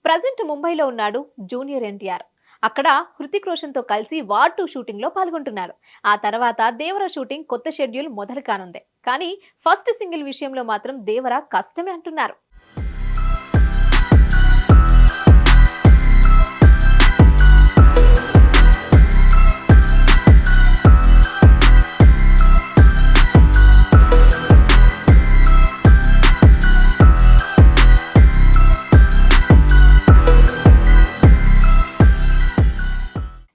Present ముంబైలో ఉన్నాడు junior NTR. అక్కడ హృతిక్ రోషన్ తో కలిసి వార్ 2 షూటింగ్ లో పాల్గొంటున్నారు. ఆ తర్వాత దేవర షూటింగ్ కొత్త షెడ్యూల్ మొదలు కానుంది. కానీ ఫస్ట్ సింగిల్ విషయంలో మాత్రం దేవర కష్టమే అంటున్నారు.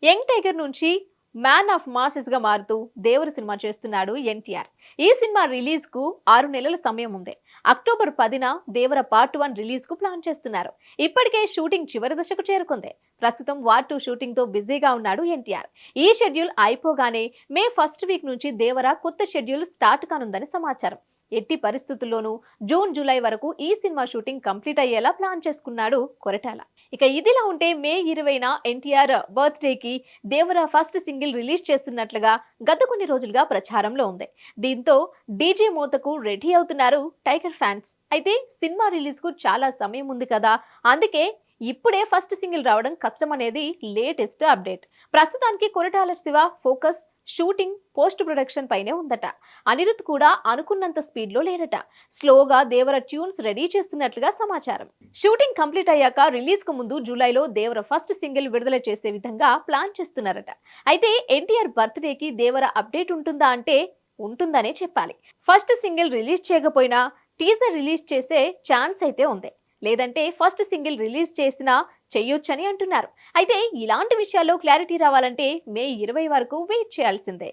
యంగ్ టైగర్ నుంచి మ్యాన్ ఆఫ్ మాసెస్ గా మారుతూ దేవర సినిమా చేస్తున్నాడు ఎన్టీఆర్. ఈ సినిమా రిలీజ్ కు 6 నెలల సమయం ఉంది. అక్టోబర్ 10న దేవర పార్ట్ 1 రిలీజ్ కు ప్లాన్ చేస్తున్నారు. ఇప్పటికే షూటింగ్ చివరి దశకు చేరుకుంది. ప్రస్తుతం వార్ 2 షూటింగ్ తో బిజీగా ఉన్నాడు ఎన్టీఆర్. ఈ షెడ్యూల్ అయిపోగానే మే ఫస్ట్ వీక్ నుంచి దేవర కొత్త షెడ్యూల్ స్టార్ట్ కానుందని సమాచారం. ఎట్టి పరిస్థితుల్లోనూ జూన్ జూలై వరకు ఈ సినిమా షూటింగ్ కంప్లీట్ అయ్యేలా ప్లాన్ చేసుకున్నాడు కొరటాల. ఇక ఇదిలా ఉంటే మే 20న ఎన్టీఆర్ బర్త్డేకి దేవర ఫస్ట్ సింగిల్ రిలీజ్ చేస్తున్నట్లుగా గత కొన్ని రోజులుగా ప్రచారంలో ఉంది. దీంతో డీజే మోతకు రెడీ అవుతున్నారు టైగర్ ఫ్యాన్స్. అయితే సినిమా రిలీజ్ కు చాలా సమయం ఉంది కదా, అందుకే ఇప్పుడే ఫస్ట్ సింగిల్ రావడం కష్టం అనేది లేటెస్ట్ అప్డేట్. ప్రస్తుతానికి Koratala Shiva focus shooting post production పైనే ఉందట. అనిరుద్ కూడా అనుకున్నంత స్పీడ్ లో లేరట. స్లోగా దేవర ట్యూన్స్ రెడీ చేస్తున్నట్లుగా సమాచారం. షూటింగ్ కంప్లీట్ అయ్యాక రిలీజ్ కు ముందు జూలైలో దేవర ఫస్ట్ సింగిల్ విడుదల చేసే విధంగా ప్లాన్ చేస్తున్నారట. అయితే ఎన్టీఆర్ బర్త్డేకి దేవర అప్డేట్ ఉంటుందా అంటే ఉంటుందనే చెప్పాలి. ఫస్ట్ సింగిల్ రిలీజ్ చేయకపోయినా టీజర్ రిలీజ్ చేసే ఛాన్స్ అయితే ఉంది. లేదంటే ఫస్ట్ సింగిల్ రిలీజ్ చేసినా చెయ్యొచ్చని అంటున్నారు. అయితే ఇలాంటి విషయాల్లో క్లారిటీ రావాలంటే మే 20 వరకు వెయిట్ చేయాల్సిందే.